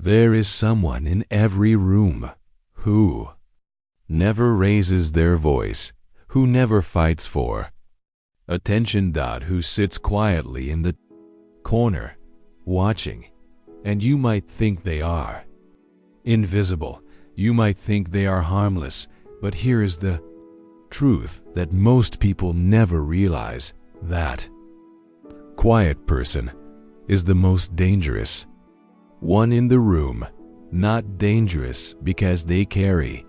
There is someone in every room who never raises their voice, who never fights for attention. Who sits quietly in the corner, watching, and you might think they are invisible. You might think they are harmless, but here is the truth that most people never realize: that quiet person is the most dangerous one in the room. Not dangerous because they carry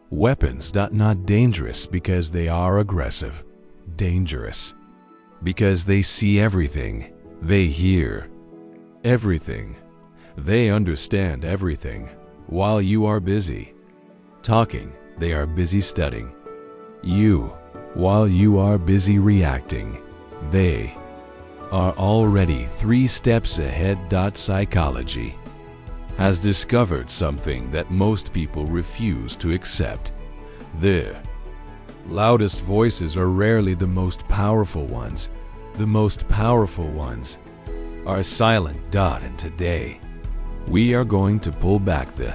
weapons, not dangerous because they are aggressive, dangerous because they see everything, they hear everything, they understand everything. While you are busy talking, they are busy studying you. While you are busy reacting, they are already 3 steps ahead. Psychology has discovered something that most people refuse to accept. The loudest voices are rarely the most powerful ones. The most powerful ones are silent. And today, we are going to pull back the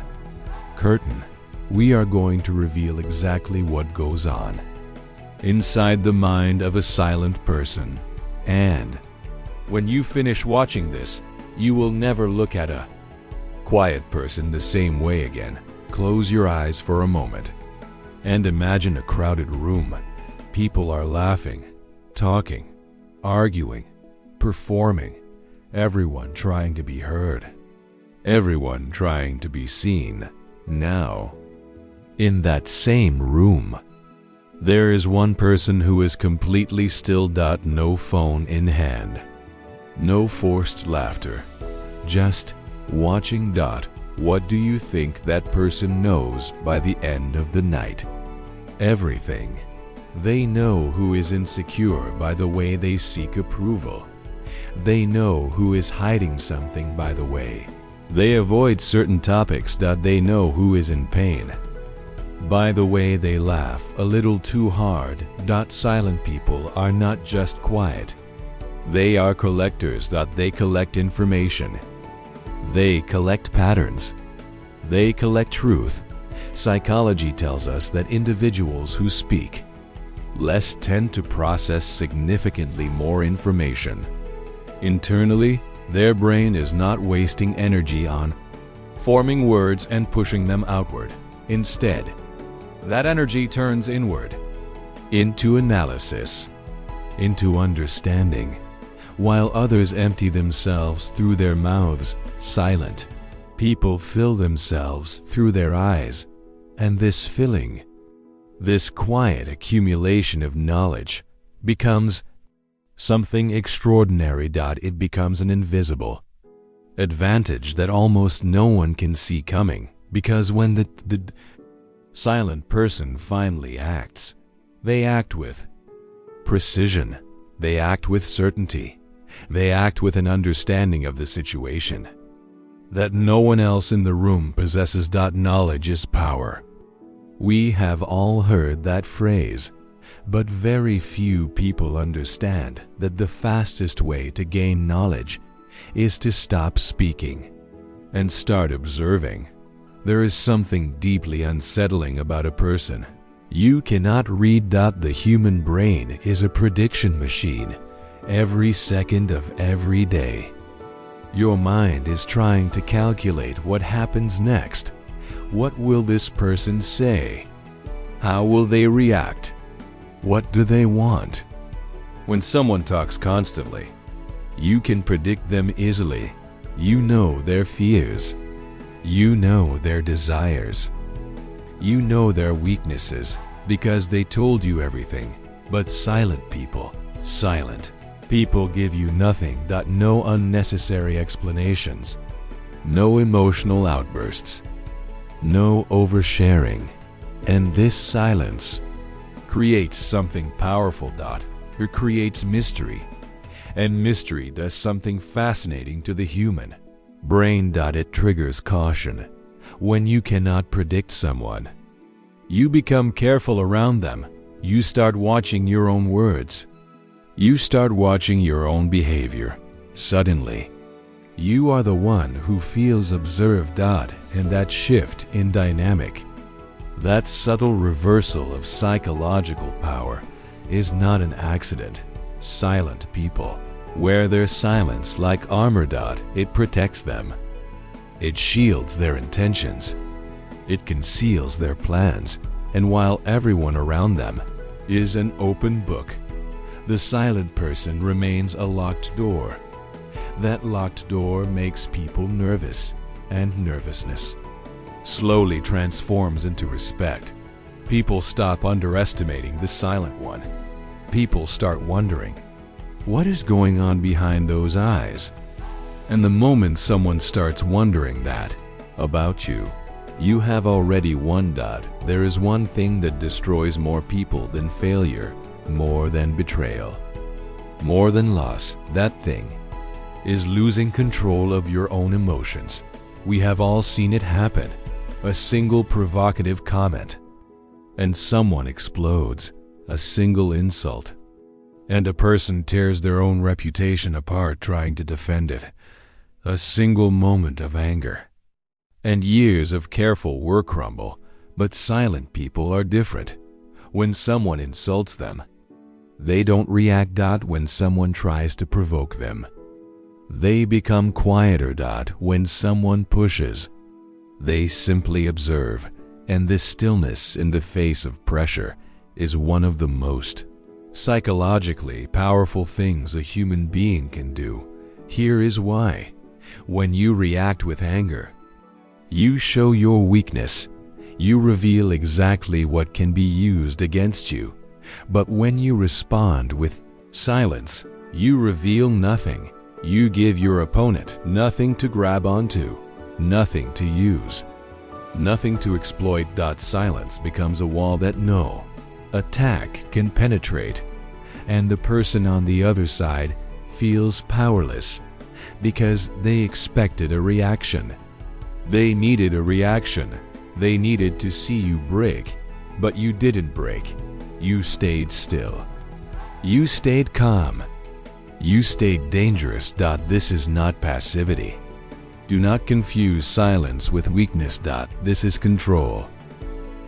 curtain. We are going to reveal exactly what goes on inside the mind of a silent person. And when you finish watching this, you will never look at a quiet person the same way again. Close your eyes for a moment and imagine a crowded room. People are laughing, talking, arguing, performing, everyone trying to be heard, everyone trying to be seen. Now, in that same room, there is one person who is completely still. No phone in hand, no forced laughter, just watching. What do you think that person knows by the end of the night? Everything. They know who is insecure by the way they seek approval. They know who is hiding something by the way they avoid certain topics. They know who is in pain by the way they laugh a little too hard. Silent people are not just quiet. They are collectors. They collect information. They collect patterns. They collect truth. Psychology tells us that individuals who speak less tend to process significantly more information. Internally, their brain is not wasting energy on forming words and pushing them outward. Instead, that energy turns inward, into analysis, into understanding, while others empty themselves through their mouths. Silent people fill themselves through their eyes, and this filling, this quiet accumulation of knowledge, becomes something extraordinary. It becomes an invisible advantage that almost no one can see coming, because when the silent person finally acts, they act with precision, they act with certainty, they act with an understanding of the situation that no one else in the room possesses. Knowledge is power. We have all heard that phrase, but very few people understand that the fastest way to gain knowledge is to stop speaking and start observing. There is something deeply unsettling about a person. You cannot read. The human brain is a prediction machine every second of every day. Your mind is trying to calculate what happens next. What will this person say? How will they react? What do they want? When someone talks constantly, you can predict them easily. You know their fears. You know their desires. You know their weaknesses because they told you everything. But silent people give you nothing. No unnecessary explanations, no emotional outbursts, no oversharing. And this silence creates something powerful. It creates mystery, and mystery does something fascinating to the human brain. It triggers caution. When you cannot predict someone, you become careful around them. You start watching your own words. You start watching your own behavior. Suddenly, You are the one who feels observed. And that shift in dynamic, that subtle reversal of psychological power, is not an accident. Silent people wear their silence like armor. It protects them. It shields their intentions. It conceals their plans. And while everyone around them is an open book, the silent person remains a locked door. That locked door makes people nervous, and nervousness slowly transforms into respect. People stop underestimating the silent one. People start wondering, what is going on behind those eyes? And the moment someone starts wondering that about you, you have already won. There is one thing that destroys more people than failure, more than betrayal, more than loss. That thing is losing control of your own emotions. We have all seen it happen. A single provocative comment, and someone explodes. A single insult, and a person tears their own reputation apart trying to defend it. A single moment of anger, and years of careful work crumble. But silent people are different. When someone insults them, they don't react. When someone tries to provoke them, they become quieter. When someone pushes, they simply observe. And this stillness in the face of pressure is one of the most psychologically powerful things a human being can do. Here is why. When you react with anger, you show your weakness. You reveal exactly what can be used against you. But when you respond with silence, you reveal nothing. You give your opponent nothing to grab onto, nothing to use, nothing to exploit. Silence becomes a wall that no attack can penetrate, and the person on the other side feels powerless because they expected a reaction. They needed a reaction. They needed to see you break, but you didn't break. You stayed still. You stayed calm. You stayed dangerous. This is not passivity. Do not confuse silence with weakness. This is control,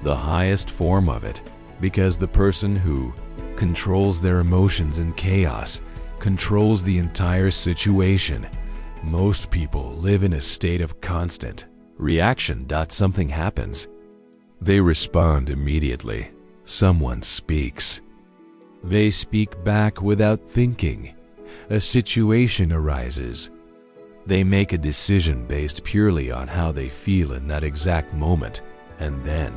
the highest form of it, because the person who controls their emotions in chaos controls the entire situation. Most people live in a state of constant reaction. Something happens. They respond immediately. Someone speaks. They speak back without thinking. A situation arises. They make a decision based purely on how they feel in that exact moment. And then,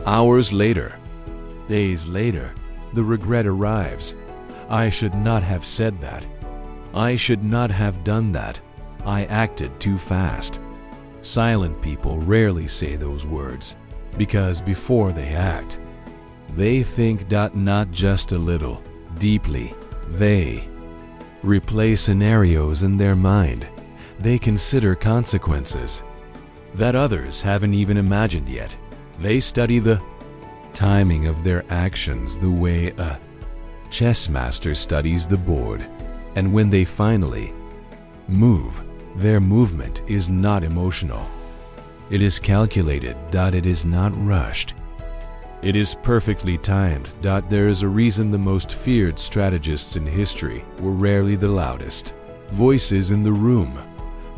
hours later, days later, the regret arrives. I should not have said that. I should not have done that. I acted too fast. Silent people rarely say those words, because before they act, they think. Not just a little, deeply. They replay scenarios in their mind. They consider consequences that others haven't even imagined yet. They study the timing of their actions the way a chess master studies the board. And when they finally move, their movement is not emotional. It is calculated. It is not rushed. It is perfectly timed. There is a reason the most feared strategists in history were rarely the loudest voices in the room.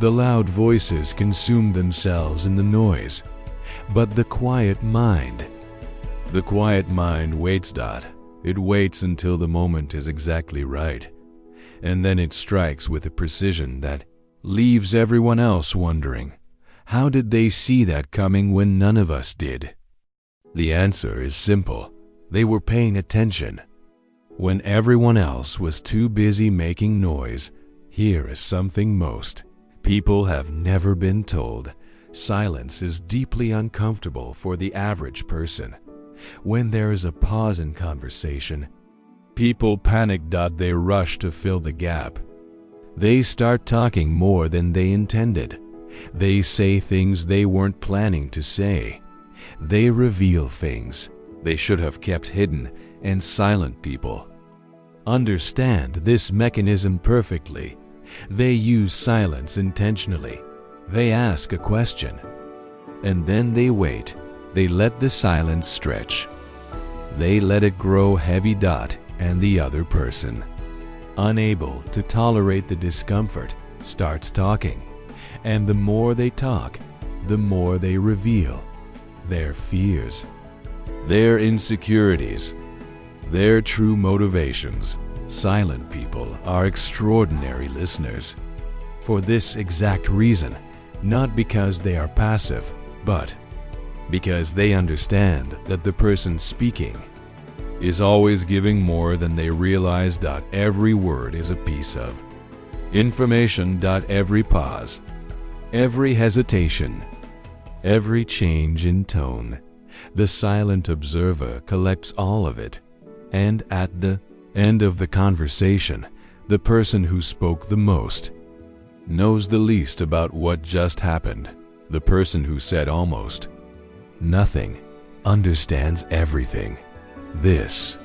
The loud voices consume themselves in the noise. But the quiet mind waits. It waits until the moment is exactly right. And then it strikes with a precision that leaves everyone else wondering, how did they see that coming when none of us did? The answer is simple. They were paying attention. When everyone else was too busy making noise, here is something most people have never been told. Silence is deeply uncomfortable for the average person. When there is a pause in conversation, people panic. They rush to fill the gap. They start talking more than they intended. They say things they weren't planning to say. They reveal things they should have kept hidden, and silent people understand this mechanism perfectly. They use silence intentionally. They ask a question, and then they wait. They let the silence stretch. They let it grow heavy. And the other person, unable to tolerate the discomfort, starts talking. And the more they talk, the more they reveal their fears, their insecurities, their true motivations. Silent people are extraordinary listeners. For this exact reason, not because they are passive, but because they understand that the person speaking is always giving more than they realize. Every word is a piece of information. Every pause, every hesitation, every change in tone, the silent observer collects all of it. And at the end of the conversation, the person who spoke the most knows the least about what just happened. The person who said almost nothing understands everything. This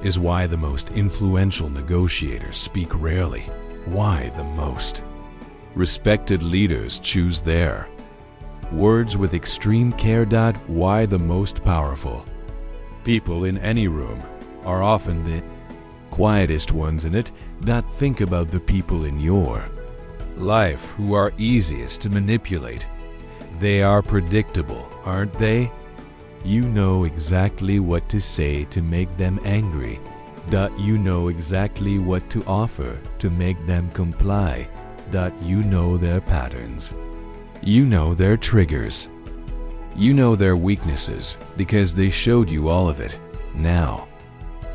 is why the most influential negotiators speak rarely. Why the most respected leaders choose their words with extreme care. Why the most powerful people in any room are often the quietest ones in it. Think about the people in your life who are easiest to manipulate. They are predictable, aren't they? You know exactly what to say to make them angry. You know exactly what to offer to make them comply. You know their patterns. You know their triggers. You know their weaknesses because they showed you all of it. Now,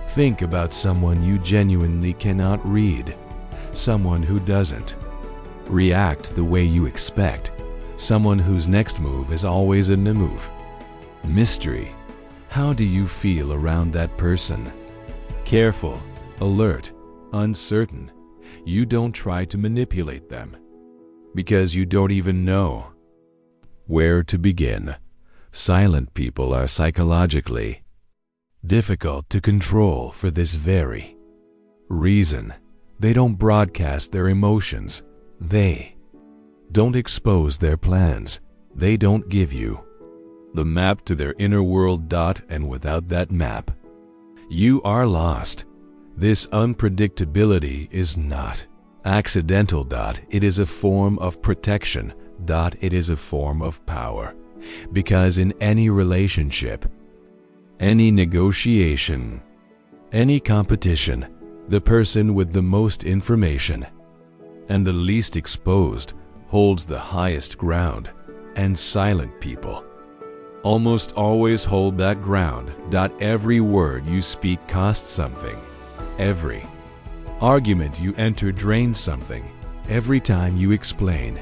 think about someone you genuinely cannot read. Someone who doesn't react the way you expect. Someone whose next move is always a move. Mystery. How do you feel around that person? Careful, alert, uncertain. You don't try to manipulate them because you don't even know where to begin. Silent people are psychologically difficult to control for this very reason. They don't broadcast their emotions. They don't expose their plans. They don't give you the map to their inner world. And without that map, you are lost. This unpredictability is not accidental. It is a form of protection. It is a form of power. Because in any relationship, any negotiation, any competition, the person with the most information and the least exposed holds the highest ground, and silent people almost always hold that ground. Every word you speak costs something. Every argument you enter drains something. Every time you explain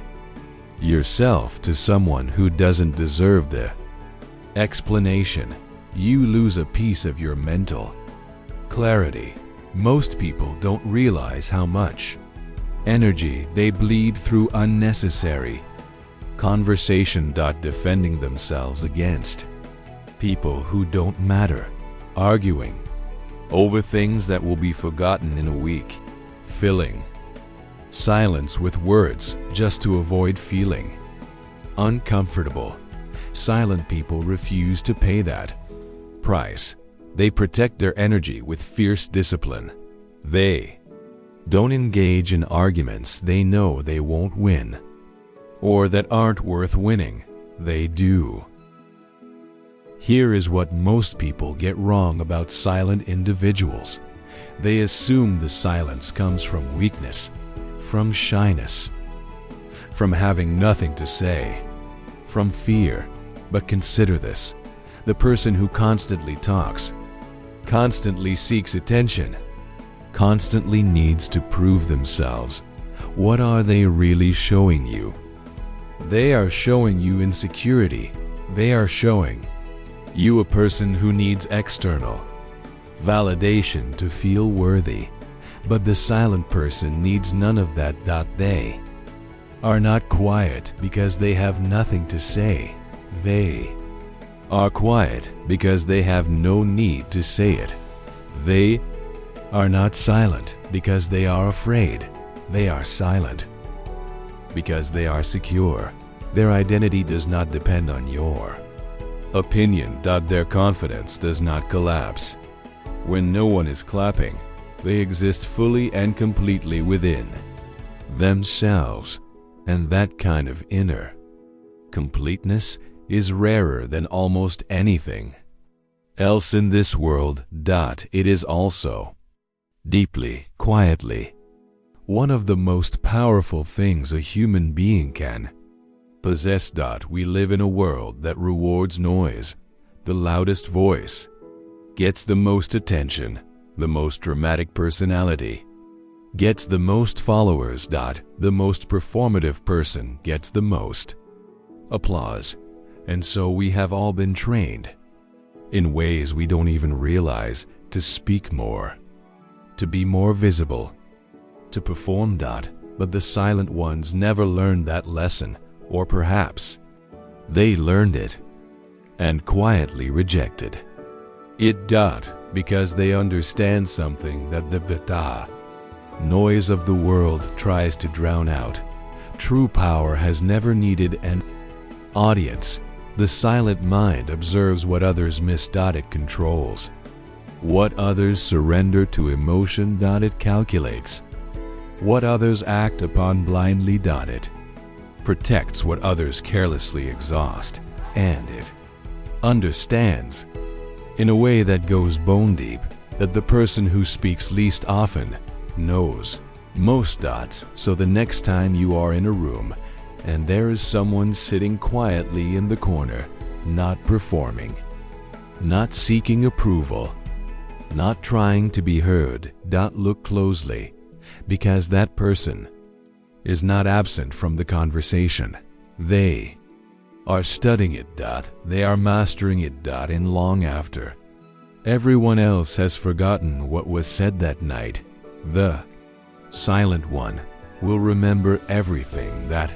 yourself to someone who doesn't deserve the explanation, you lose a piece of your mental clarity. Most people don't realize how much energy they bleed through unnecessary conversation. Defending themselves against people who don't matter, arguing over things that will be forgotten in a week, filling silence with words just to avoid feeling uncomfortable. Silent people refuse to pay that price. They protect their energy with fierce discipline. They don't engage in arguments they know they won't win or that aren't worth winning. They do. Here is what most people get wrong about silent individuals. They assume the silence comes from weakness, from shyness, from having nothing to say, from fear. But consider this: the person who constantly talks, constantly seeks attention, constantly needs to prove themselves. What are they really showing you? They are showing you insecurity. They are showing you a person who needs external validation to feel worthy. But the silent person needs none of that. They are not quiet because they have nothing to say. They are quiet because they have no need to say it. They are not silent because they are afraid. they are silent. Because they are secure, their identity does not depend on your opinion. Their confidence does not collapse. When no one is clapping, they exist fully and completely within themselves, and that kind of inner completeness is rarer than almost anything else in this world. It is also deeply, quietly, one of the most powerful things a human being can possess. We live in a world that rewards noise. The loudest voice gets the most attention. The most dramatic personality gets the most followers. The most performative person gets the most applause. And so we have all been trained, in ways we don't even realize, to speak more, to be more visible, to perform. But the silent ones never learned that lesson, or perhaps they learned it and quietly rejected it. Because they understand something that the noise of the world tries to drown out. True power has never needed an audience. The silent mind observes what others miss. It controls what others surrender to emotion. It calculates what others act upon blindly. It protects what others carelessly exhaust. And it understands, in a way that goes bone deep, that the person who speaks least often knows most. So the next time you are in a room and there is someone sitting quietly in the corner, not performing, not seeking approval, not trying to be heard, look closely, because that person is not absent from the conversation. They are studying it. They are mastering it. And long after everyone else has forgotten what was said that night, the silent one will remember everything. That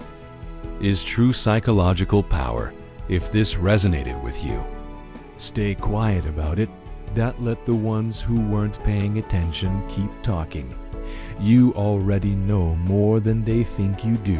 is true psychological power. If this resonated with you, stay quiet about it. Let the ones who weren't paying attention keep talking. You already know more than they think you do.